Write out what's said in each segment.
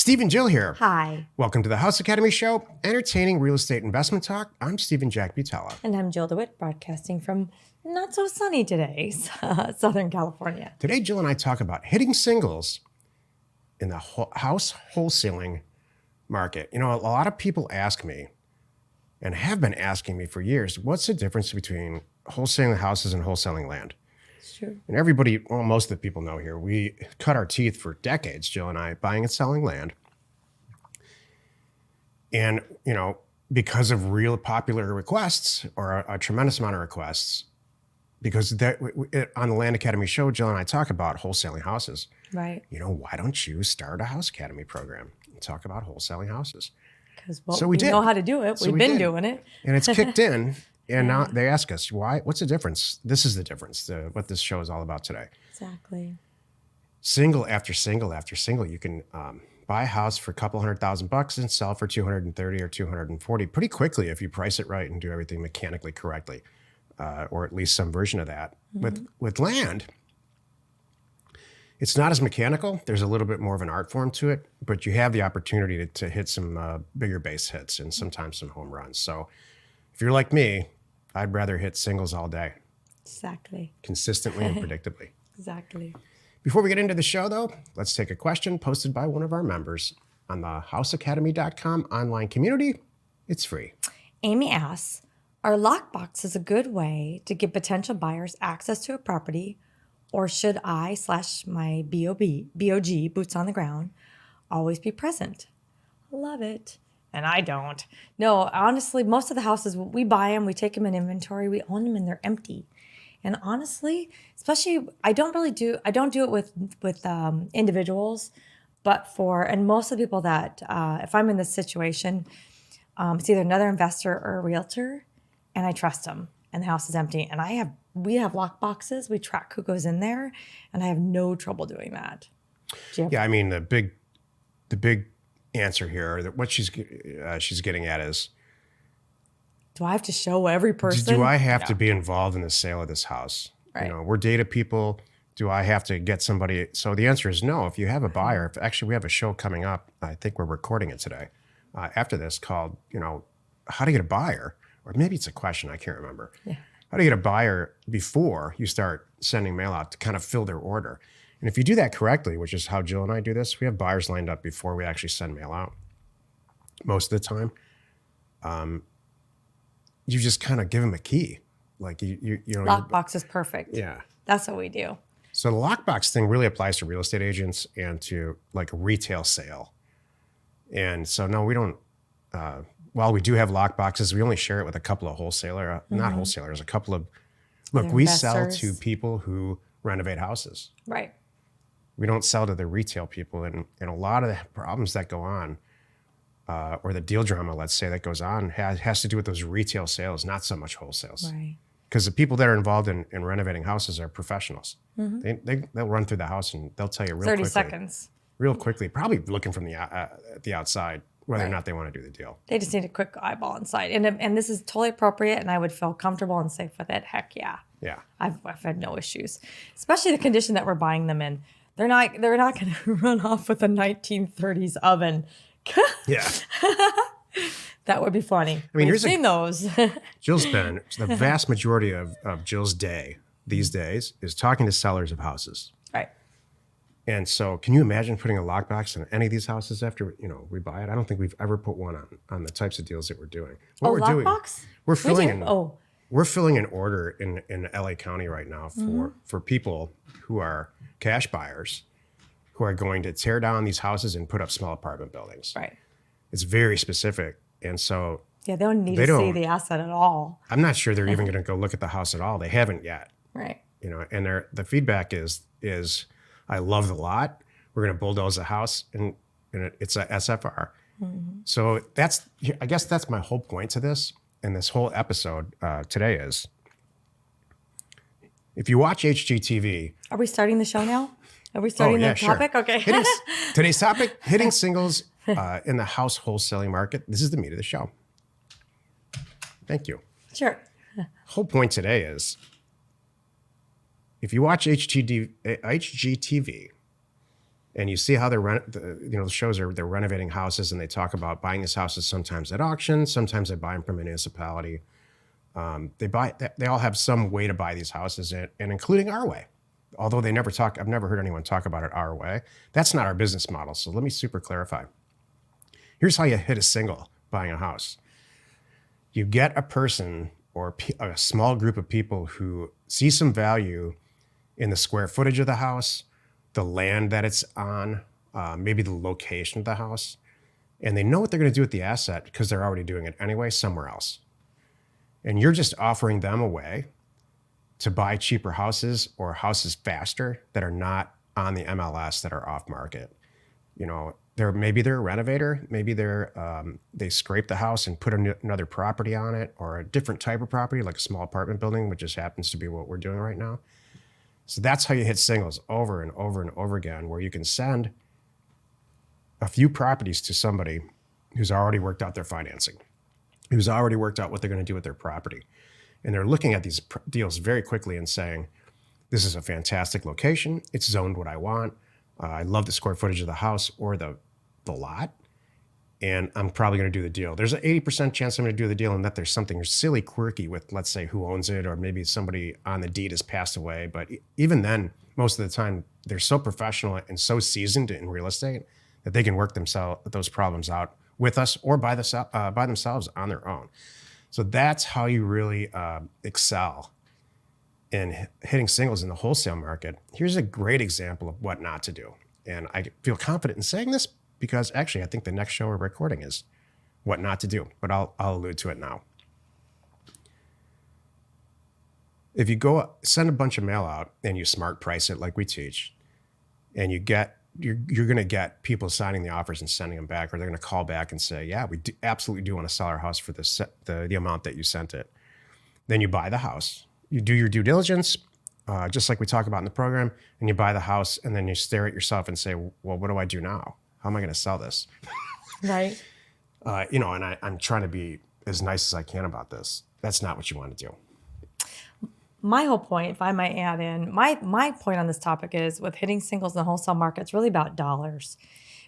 Steve and Jill here. Hi. Welcome to the House Academy Show, entertaining real estate investment talk. I'm Stephen Jack Butella. And I'm Jill DeWitt, broadcasting from not so sunny today, Southern California. Today, Jill and I talk about hitting singles in the house wholesaling market. You know, a lot of people ask me, and have been asking me for years, what's the difference between wholesaling houses and wholesaling land? It's true. And everybody, well, most of the people know here, we cut our teeth for decades, Jill and I, buying and selling land. And, you know, because of real popular requests or a tremendous amount of requests, because on the Land Academy show, Jill and I talk about wholesaling houses. Right. You know, why don't you start a House Academy program and talk about wholesaling houses? Because we know how to do it. We've been doing it. And it's kicked in. And now they ask us, why? What's the difference? This is the difference, what this show is all about today. Exactly. Single after single after single, you can buy a house for a couple $100,000 and sell for 230 or 240 pretty quickly if you price it right and do everything mechanically correctly, or at least some version of that. Mm-hmm. With land, it's not as mechanical. There's a little bit more of an art form to it, but you have the opportunity to hit some bigger base hits and sometimes some home runs. So if you're like me, I'd rather hit singles all day. Exactly. Consistently and predictably. Exactly. Before we get into the show, though, let's take a question posted by one of our members on the houseacademy.com online community. It's free. Amy asks, are lockboxes a good way to give potential buyers access to a property, or should I/my BOG, boots on the ground, always be present? Love it. And I don't. No, honestly, most of the houses, we buy them, we take them in inventory, we own them, and they're empty. And honestly, especially, I don't do it with individuals, but and most of the people that, if I'm in this situation, it's either another investor or a realtor, and I trust them, and the house is empty. And we have lock boxes, we track who goes in there, and I have no trouble doing that. Yeah, I mean, the big answer here, that what she's getting at is, do I have to show every person? Do I have to be involved in the sale of this house? Right. You know, we're data people. Do I have to get somebody? So the answer is no. If you have a buyer, actually we have a show coming up, I think we're recording it today, after this, called, you know, how to get a buyer, or maybe it's a question, I can't remember. Yeah. How to get a buyer before you start sending mail out to kind of fill their order. And if you do that correctly, which is how Jill and I do this, we have buyers lined up before we actually send mail out. Most of the time, you just kind of give them a key. Like you know. Lockbox is perfect. Yeah. That's what we do. So the lockbox thing really applies to real estate agents and to like a retail sale. And so no, we don't. While we do have lockboxes, we only share it with a couple of not wholesalers, a couple of. Look, we sell to people who renovate houses. Right. We don't sell to the retail people, and a lot of the problems that go on, or the deal drama, let's say, that goes on has to do with those retail sales, not so much wholesales. Right. Because the people that are involved in renovating houses are professionals. Mm-hmm. They'll run through the house and they'll tell you 30 seconds. Real quickly, probably looking from the outside, whether or not they want to do the deal. They just need a quick eyeball inside. And this is totally appropriate, and I would feel comfortable and safe with it. Heck yeah. Yeah. I've had no issues, especially the condition that we're buying them in. They're not going to run off with a 1930s oven. Yeah. That would be funny. I mean, we've seen those. Jill's been, the vast majority of Jill's day these days is talking to sellers of houses. Right. And so can you imagine putting a lockbox in any of these houses after, you know, we buy it? I don't think we've ever put one on the types of deals that we're doing. What we're doing, lockbox? We're filling an order in LA County right now for people who are cash buyers who are going to tear down these houses and put up small apartment buildings. Right. It's very specific. And so yeah, they don't need to see the asset at all. I'm not sure they're even going to go look at the house at all. They haven't yet. Right. You know, and the feedback is I love the lot. We're going to bulldoze the house, and it's a SFR. Mm-hmm. So I guess that's my whole point to this, and this whole episode today is, if you watch HGTV. Are we starting the show now? Are we starting the topic? Sure. Okay. Today's topic, hitting singles in the house wholesaling market. This is the meat of the show. Thank you. Sure. Whole point today is, if you watch HGTV And you see how the shows they're renovating houses, and they talk about buying these houses sometimes at auction, sometimes they buy them from a municipality. They all have some way to buy these houses, and including our way. Although I've never heard anyone talk about it our way. That's not our business model. So let me super clarify. Here's how you hit a single buying a house. You get a person or a small group of people who see some value in the square footage of the house, the land that it's on, maybe the location of the house, and they know what they're going to do with the asset because they're already doing it anyway somewhere else. And you're just offering them a way to buy cheaper houses or houses faster that are not on the MLS, that are off market. Maybe they're a renovator, maybe they scrape the house and put another property on it, or a different type of property like a small apartment building, which just happens to be what we're doing right now. So that's how you hit singles over and over and over again, where you can send a few properties to somebody who's already worked out their financing, who's already worked out what they're going to do with their property. And they're looking at these deals very quickly and saying, this is a fantastic location. It's zoned what I want. I love the square footage of the house or the lot, and I'm probably going to do the deal. There's an 80% chance I'm going to do the deal, and that there's something silly quirky with, let's say, who owns it, or maybe somebody on the deed has passed away. But even then, most of the time, they're so professional and so seasoned in real estate that they can work those problems out with us or by themselves on their own. So that's how you really excel in hitting singles in the wholesale market. Here's a great example of what not to do. And I feel confident in saying this because actually I think the next show we're recording is what not to do, but I'll allude to it now. If you go send a bunch of mail out and you smart price it like we teach, and you're going to get people signing the offers and sending them back, or they're going to call back and say, yeah, we absolutely do want to sell our house for the amount that you sent it. Then you buy the house. You do your due diligence, just like we talk about in the program, and you buy the house, and then you stare at yourself and say, well, what do I do now? How am I going to sell this? Right. And I'm trying to be as nice as I can about this. That's not what you want to do. My whole point, if I might add in, my point on this topic is with hitting singles in the wholesale market, it's really about dollars.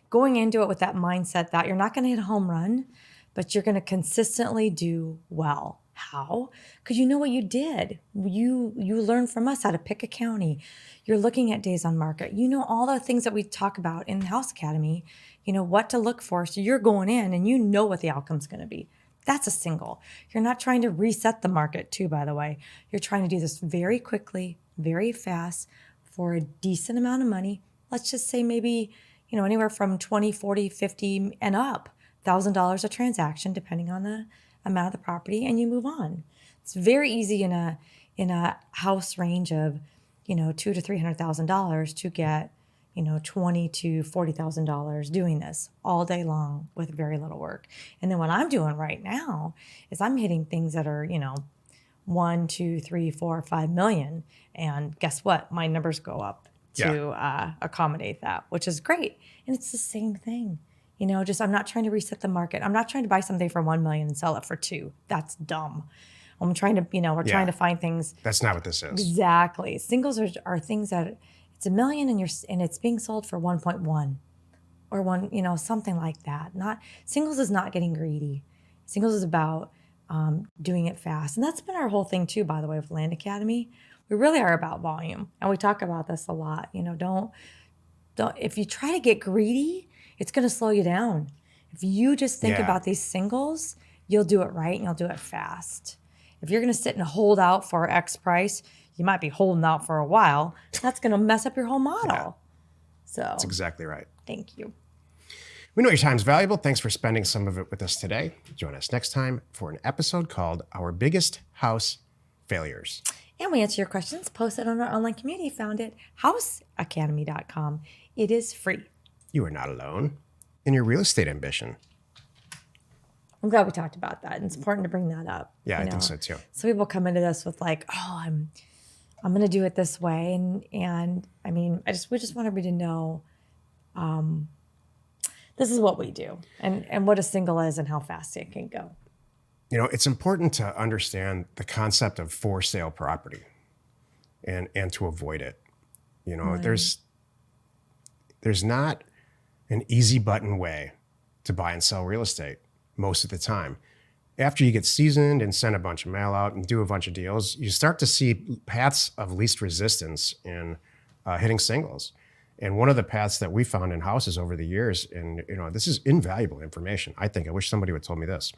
Going into it with that mindset that you're not going to hit a home run, but you're going to consistently do well. How? Because you know what you did. You learned from us how to pick a county. You're looking at days on market. You know all the things that we talk about in the House Academy, what to look for. So you're going in and you know what the outcome's going to be. That's a single. You're not trying to reset the market too, by the way. You're trying to do this very quickly, very fast for a decent amount of money. Let's just say maybe, anywhere from 20, 40, 50 and up, $1,000 a transaction, depending on the amount of the property, and you move on. It's very easy in a house range of, $200,000 to $300,000 to get, $20,000 to $40,000 doing this all day long with very little work. And then what I'm doing right now is I'm hitting things that are, 1, 2, 3, 4, 5 million. And guess what? My numbers go up to accommodate that, which is great. And it's the same thing. I'm not trying to reset the market. I'm not trying to buy something for 1 million and sell it for 2. That's dumb. I'm trying to, trying to find things. That's not what this is. Exactly. Singles are things that it's $1 million and it's being sold for 1.1 or 1, something like that. Singles is not getting greedy. Singles is about doing it fast. And that's been our whole thing too, by the way, with Land Academy. We really are about volume. And we talk about this a lot. Don't, if you try to get greedy, it's going to slow you down. If you just think about these singles, you'll do it right and you'll do it fast. If you're going to sit and hold out for X price, you might be holding out for a while. That's going to mess up your whole model. Yeah. So that's exactly right. Thank you. We know your time's valuable. Thanks for spending some of it with us today. Join us next time for an episode called Our Biggest House Failures. And we answer your questions posted on our online community found at houseacademy.com. It is free. You are not alone in your real estate ambition. I'm glad we talked about that. And it's important to bring that up. Yeah, I think so too. Some people come into this with like, oh, I'm going to do it this way. And I mean, we just want everybody to know this is what we do and what a single is and how fast it can go. It's important to understand the concept of for sale property and to avoid it. Right. there's not an easy button way to buy and sell real estate most of the time. After you get seasoned and send a bunch of mail out and do a bunch of deals, you start to see paths of least resistance in hitting singles. And one of the paths that we found in houses over the years, and this is invaluable information. I think I wish somebody would have told me this.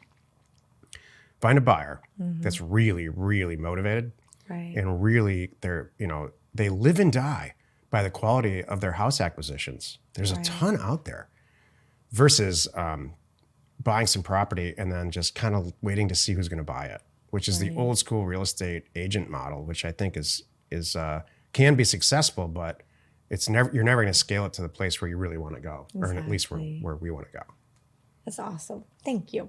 Find a buyer that's really, really motivated, Right. and really they live and die by the quality of their house acquisitions. There's a ton out there versus buying some property and then just kind of waiting to see who's going to buy it, which is the old school real estate agent model, which I think is can be successful, but you're never going to scale it to the place where you really want to go, or at least where we want to go. That's awesome. Thank you.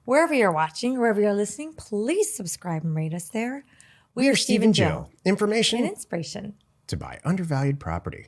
Wherever you're watching, wherever you're listening, please subscribe and rate us there. We are Steve and Jill. Information and inspiration to buy undervalued property.